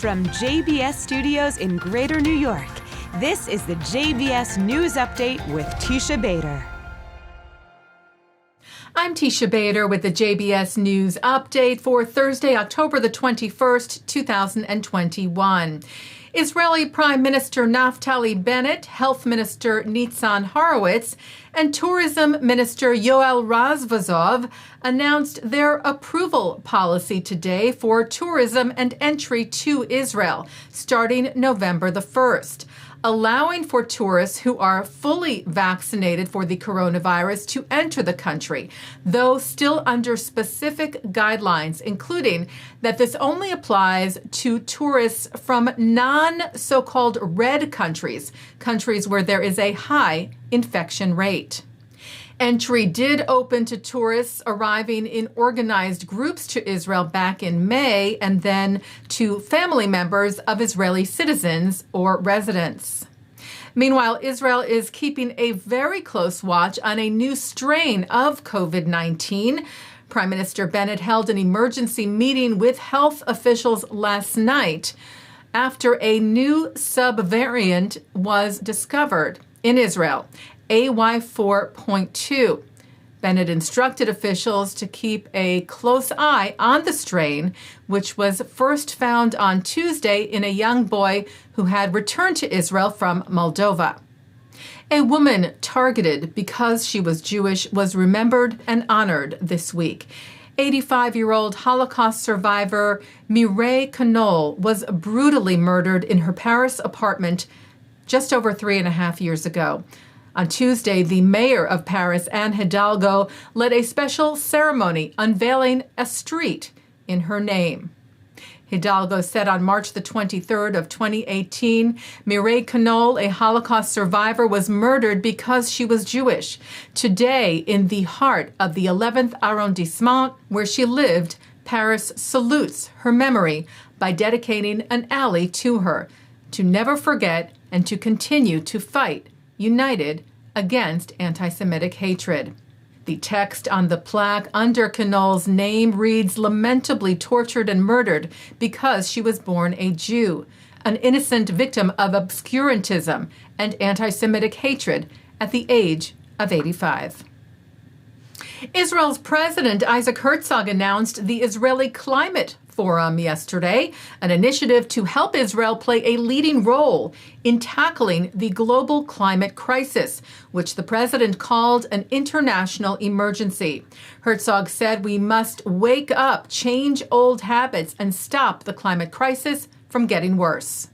From JBS Studios in Greater New York, this is the JBS News Update with Teisha Bader. I'm Teisha Bader with the JBS News Update for Thursday, October the 21st, 2021. Israeli Prime Minister Naftali Bennett, Health Minister Nitzan Horowitz, and Tourism Minister Yoel Razvazov announced their approval policy today for tourism and entry to Israel, starting November the 1st, allowing for tourists who are fully vaccinated for the coronavirus to enter the country, though still under specific guidelines, including that this only applies to tourists from non-so-called red countries, countries where there is a high infection rate. Entry did open to tourists arriving in organized groups to Israel back in May, and then to family members of Israeli citizens or residents. Meanwhile, Israel is keeping a very close watch on a new strain of COVID-19. Prime Minister Bennett held an emergency meeting with health officials last night after a new subvariant was discovered in Israel, AY4.2. Bennett instructed officials to keep a close eye on the strain, which was first found on Tuesday in a young boy who had returned to Israel from Moldova. A woman targeted because she was Jewish was remembered and honored this week. 85-year-old Holocaust survivor Mireille Knoll was brutally murdered in her Paris apartment just over 3.5 years ago. On Tuesday, the mayor of Paris, Anne Hidalgo, led a special ceremony unveiling a street in her name. Hidalgo said on March the 23rd of 2018, Mireille Knoll, a Holocaust survivor, was murdered because she was Jewish. Today, in the heart of the 11th arrondissement, where she lived, Paris salutes her memory by dedicating an alley to her, to never forget and to continue to fight united against anti-Semitic hatred. The text on the plaque under Knoll's name reads, "Lamentably tortured and murdered because she was born a Jew, an innocent victim of obscurantism and anti-Semitic hatred at the age of 85. Israel's President Isaac Herzog announced the Israeli Climate Forum yesterday, an initiative to help Israel play a leading role in tackling the global climate crisis, which the president called an international emergency. Herzog said we must wake up, change old habits, and stop the climate crisis from getting worse.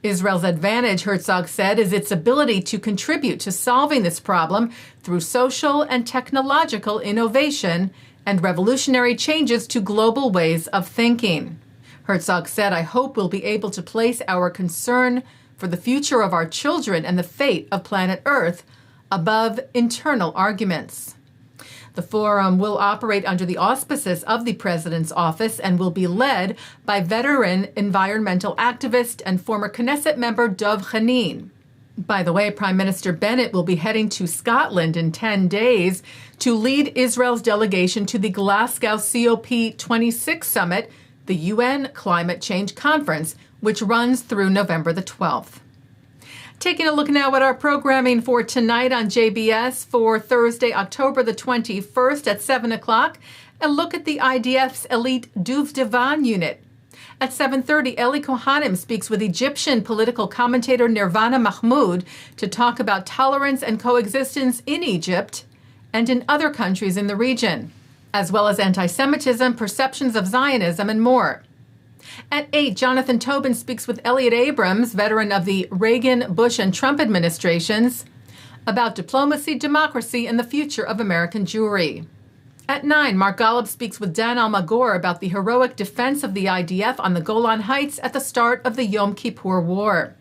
Israel's advantage, Herzog said, is its ability to contribute to solving this problem through social and technological innovation and revolutionary changes to global ways of thinking. Herzog said, "I hope we'll be able to place our concern for the future of our children and the fate of planet Earth above internal arguments." The forum will operate under the auspices of the president's office and will be led by veteran environmental activist and former Knesset member Duvedevan. By the way, Prime Minister Bennett will be heading to Scotland in 10 days to lead Israel's delegation to the Glasgow COP26 summit, the UN Climate Change Conference, which runs through November the 12th. Taking a look now at our programming for tonight on JBS for Thursday, October the 21st at 7 o'clock, a look at the IDF's elite Duvedevan Unit. At 7:30, Ellie Cohanim speaks with Egyptian political commentator Nervana Mahmoud to talk about tolerance and coexistence in Egypt and in other countries in the region, as well as antisemitism, perceptions of Zionism, and more. At 8, Jonathan Tobin speaks with Elliot Abrams, veteran of the Reagan, Bush, and Trump administrations, about diplomacy, democracy, and the future of American Jewry. At 9, Mark Golub speaks with Dan Almagor about the heroic defense of the IDF on the Golan Heights at the start of the Yom Kippur War.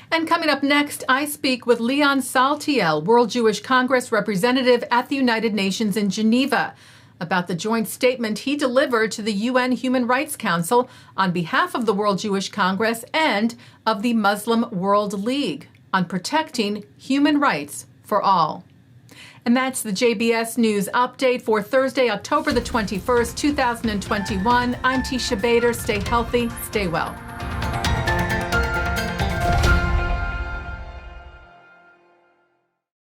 And coming up next, I speak with Leon Saltiel, World Jewish Congress representative at the United Nations in Geneva, about the joint statement he delivered to the UN Human Rights Council on behalf of the World Jewish Congress and of the Muslim World League on protecting human rights for all. And that's the JBS News Update for Thursday, October the 21st, 2021. I'm Teisha Bader. Stay healthy, stay well.